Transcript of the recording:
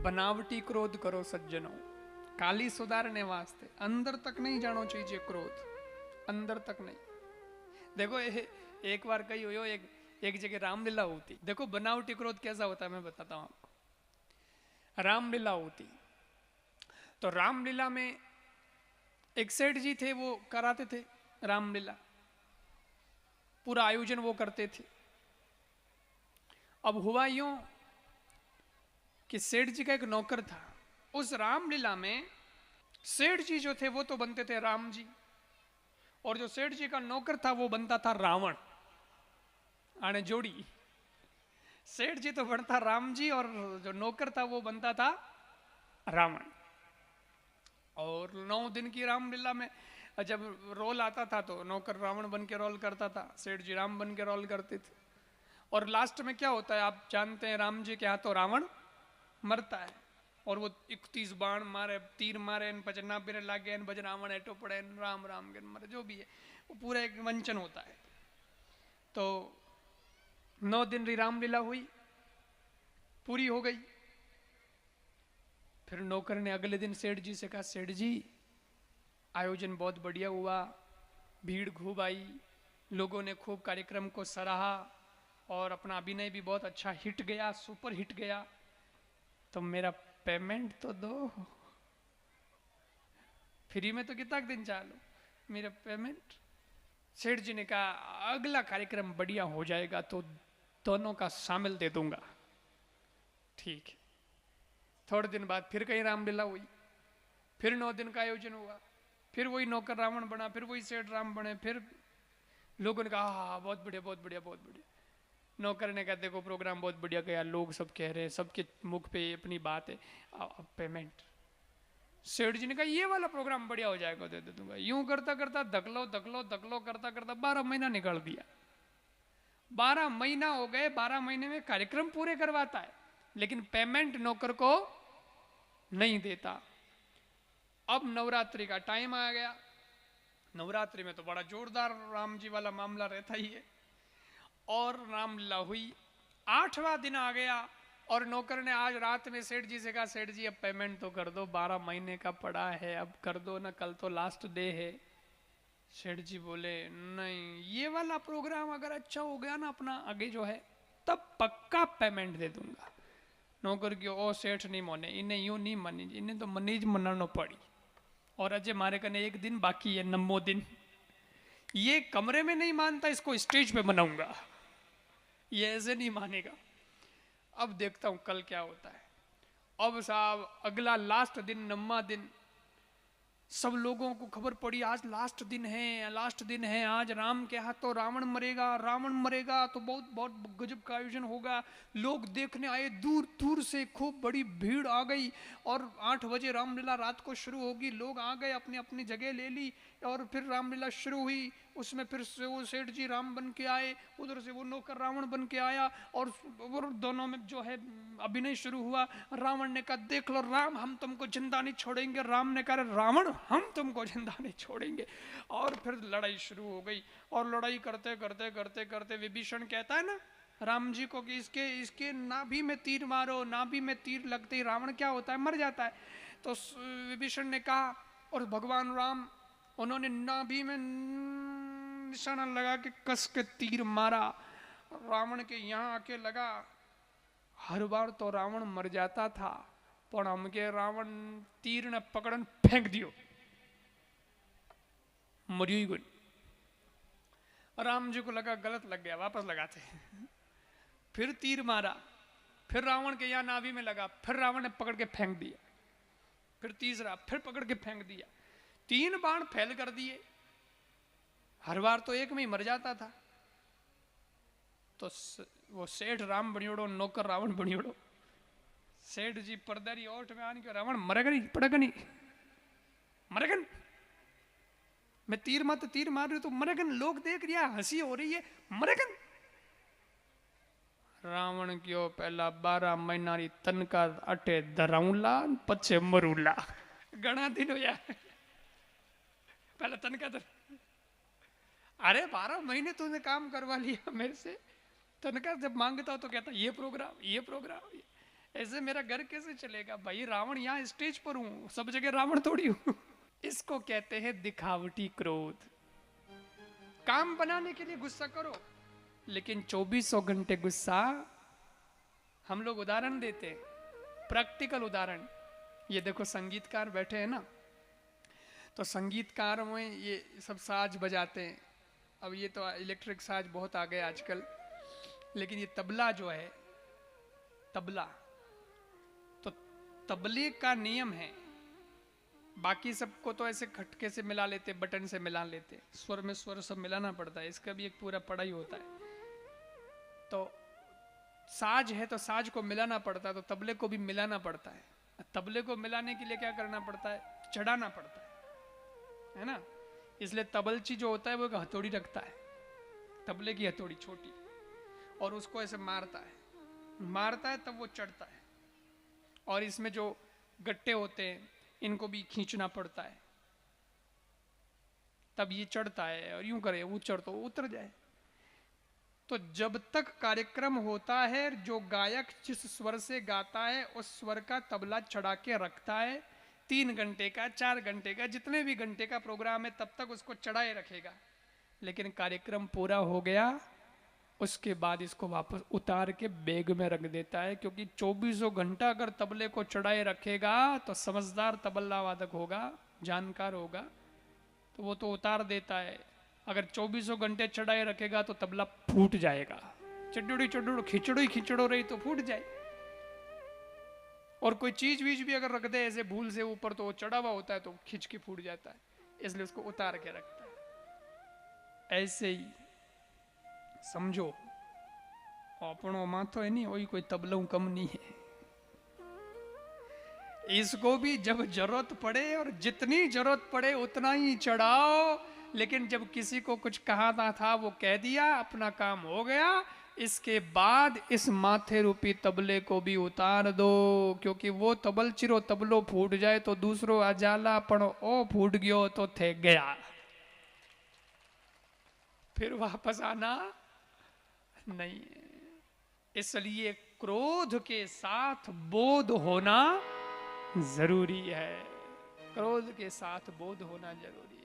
बनावटी क्रोध करो सज्जनों, काली सुधारने वास्ते अंदर तक नहीं जानो चाहिए क्रोध, अंदर तक नहीं। देखो एक बार कही हो एक जगह रामलीला होती। देखो बनावटी क्रोध कैसा होता है मैं बताता हूं आपको। रामलीला होती तो रामलीला में एक सेठ जी थे, वो कराते थे रामलीला, पूरा आयोजन वो करते थे। अब हुआ यूं कि सेठ जी का एक नौकर था। उस रामलीला में सेठ जी जो थे वो तो बनते थे राम जी, और जो सेठ जी का नौकर था वो बनता था रावण। आने जोड़ी, सेठ जी तो बनता राम जी और जो नौकर था वो बनता था रावण। और 9 दिन की रामलीला में जब रोल आता था तो नौकर रावण बन के रोल करता था, सेठ जी राम बन के रोल करते थे। और लास्ट में क्या होता है आप जानते हैं, राम जी के हाथों रावण मरता है और वो 31 बाण मारे, तीर मारे, पच ना पिरे लागे, बज रावण एटो पड़े, राम राम के मरे, जो भी है वो पूरा एक वंचन होता है। तो 9 दिन की रामलीला हुई, पूरी हो गई। फिर नौकर ने अगले दिन सेठ जी से कहा, सेठ जी आयोजन बहुत बढ़िया हुआ, भीड़ खूब आई, लोगों ने खूब कार्यक्रम को सराहा और अपना अभिनय भी बहुत अच्छा हिट गया, सुपर हिट गया, तो मेरा पेमेंट तो दो, फ्री में तो कितना दिन चालू, मेरा पेमेंट। सेठ जी ने कहा अगला कार्यक्रम बढ़िया हो जाएगा तो दोनों का शामिल दे दूंगा। ठीक है। थोड़े दिन बाद फिर कहीं रामलीला हुई, फिर 9 दिन का आयोजन हुआ, फिर वही नौकर रावण बना, फिर वही सेठ राम बने। फिर लोगों ने कहा हाँ बहुत बढ़िया बहुत बढ़िया बहुत बढ़िया। नौकर ने कहा देखो प्रोग्राम बहुत बढ़िया गया, लोग सब कह रहे हैं, सबके मुख पे अपनी बात है, अब पेमेंट। सेठ जी ने कहा ये वाला प्रोग्राम बढ़िया हो जाएगा, दे दूंगा। यूं करता करता धकलो धकलो धकलो करता करता 12 महीना निकाल दिया। 12 महीना हो गए, 12 महीने में कार्यक्रम पूरे करवाता है लेकिन पेमेंट नौकर को नहीं देता। अब नवरात्रि का टाइम आ गया, नवरात्रि में तो बड़ा जोरदार राम जी वाला मामला रहता ही है। और रामलीला हुई, 8वां दिन आ गया और नौकर ने आज रात में सेठ जी से कहा, सेठ जी अब पेमेंट तो कर दो, 12 महीने का पड़ा है, अब कर दो ना, कल तो लास्ट डे है। सेठ जी बोले नहीं, ये वाला प्रोग्राम अगर अच्छा हो गया ना अपना आगे जो है, तब पक्का पेमेंट दे दूंगा। नौकर की ओ सेठ नहीं मोने, इन्हें यूं नहीं मनी, इन्हें तो मनीज मनानो पड़ी, और अजय मारे कने एक दिन बाकी है, 9 दिन। ये कमरे में नहीं मानता, इसको स्टेज पे मनाऊंगा, ये ऐसे नहीं मानेगा। अब देखता हूं कल क्या होता है। अब साहब अगला लास्ट दिन, 9वां दिन, सब लोगों को खबर पड़ी आज लास्ट दिन है, लास्ट दिन है, आज राम के हाथों रावण मरेगा, रावण मरेगा तो बहुत बहुत गजब का आयोजन होगा। लोग देखने आए दूर दूर से, खूब बड़ी भीड़ आ गई और 8 बजे रामलीला रात को शुरू होगी। लोग आ गए, अपनी अपनी जगह ले ली और फिर रामलीला शुरू हुई। उसमें फिर से वो सेठ जी राम बन के आए, उधर से वो नौकर रावण बन के आया और दोनों में जो है अभिनय शुरू हुआ। रावण ने कहा देख लो राम, हम तुमको जिंदा नहीं छोड़ेंगे। राम ने कहा रावण, हम तुमको जिंदा नहीं छोड़ेंगे। और फिर लड़ाई शुरू हो गई और लड़ाई करते करते करते करते विभीषण कहता है ना राम जी को कि इसके इसके नाभि में तीर मारो, नाभि में तीर लगते ही रावण क्या होता है, मर जाता है। तो विभीषण ने कहा और भगवान राम उन्होंने नाभि में निशाना लगा के कस के तीर मारा, रावण के यहाँ आके लगा। हर बार तो रावण मर जाता था, पर हमके रावण तीर ने पकड़न फेंक दियो, मरियो ही कोई। राम जी को लगा गलत लग गया, वापस लगाते। फिर तीर मारा, फिर रावण के यहाँ नाभि में लगा, फिर रावण ने पकड़ के फेंक दिया। फिर तीसरा, फिर पकड़ के फेंक दिया। 3 बाण फैल कर दिए। हर बार तो एक में ही मर जाता था। तो वो सेठ राम बनियोड़ो, नौकर रावण बनियोड़ो। सेठ जी परदारी ओठ में आने के रावण मरेगा नहीं, पड़ेगा नहीं, मरेगा नहीं, मैं तीर मत तीर मार रही हूं तो मरेगा नहीं, लोग देख रिया, हंसी हो रही है, मरेगा नहीं। रावण क्यों पहला 12 महीना री तनका अटे धराऊला पछे मरूला। घना दिन होया, पहला तनका अरे 12 महीने तूने काम करवा लिया मेरे से, तनख्वाह जब मांगता हो तो कहता ये प्रोग्राम ये प्रोग्राम, ऐसे मेरा घर कैसे चलेगा भाई? रावण यहाँ स्टेज पर हूं, सब जगह रावण थोड़ी हूं। इसको कहते हैं दिखावटी क्रोध। काम बनाने के लिए गुस्सा करो, लेकिन 2400 घंटे गुस्सा। हम लोग उदाहरण देते हैं, प्रैक्टिकल उदाहरण। ये देखो संगीतकार बैठे हैं ना, तो संगीतकार में ये सब साज बजाते हैं। अब ये तो इलेक्ट्रिक साज बहुत आ गए आजकल, लेकिन ये तबला जो है, तबला, तो तबले का नियम है, बाकी सबको तो ऐसे खटके से मिला लेते, बटन से मिला लेते, स्वर में स्वर सब मिलाना पड़ता है, इसका भी एक पूरा पढ़ाई होता है। तो साज है तो साज को मिलाना पड़ता है, तो तबले को भी मिलाना पड़ता है। तबले को मिलाने के लिए क्या करना पड़ता है? चढ़ाना पड़ता है ना। इसलिए तबलची जो होता है वो एक हथौड़ी रखता है, तबले की हथौड़ी छोटी, और उसको ऐसे मारता है तब वो चढ़ता है। और इसमें जो गट्टे होते हैं इनको भी खींचना पड़ता है, तब ये चढ़ता है। और यूं करे वो चढ़ तो उतर जाए। तो जब तक कार्यक्रम होता है, जो गायक जिस स्वर से गाता है उस स्वर का तबला चढ़ा के रखता है। 3 घंटे का, 4 घंटे का, जितने भी घंटे का प्रोग्राम है तब तक उसको चढ़ाए रखेगा। लेकिन कार्यक्रम पूरा हो गया, उसके बाद इसको वापस उतार के बैग में रख देता है। क्योंकि 2400 घंटा अगर तबले को चढ़ाए रखेगा तो समझदार तबला वादक होगा, जानकार होगा, तो वो तो उतार देता है। अगर 2400 घंटे चढ़ाए रखेगा तो तबला फूट जाएगा। चड्डुड़ी खिचड़ो ही खिचड़ो रही तो फूट जाए। और कोई चीज वीज भी अगर रख दे ऐसे भूल से ऊपर, तो वो चढ़ा हुआ होता है तो खिंच के फूट जाता है, इसलिए उसको उतार के रखता है। ऐसे ही समझो, अपनो माथो है नहीं, वही कोई तबलों कम नहीं है। इसको भी जब जरूरत पड़े और जितनी जरूरत पड़े उतना ही चढ़ाओ। लेकिन जब किसी को कुछ कहना था वो कह दिया, अपना काम हो गया। इसके बाद इस माथे रूपी तबले को भी उतार दो, क्योंकि वो तबल चिरो तबलो फूट जाए तो दूसरो अजाला पण ओ फूट गयो तो थे गया, फिर वापस आना नहीं। इसलिए क्रोध के साथ बोध होना जरूरी है। क्रोध के साथ बोध होना जरूरी है।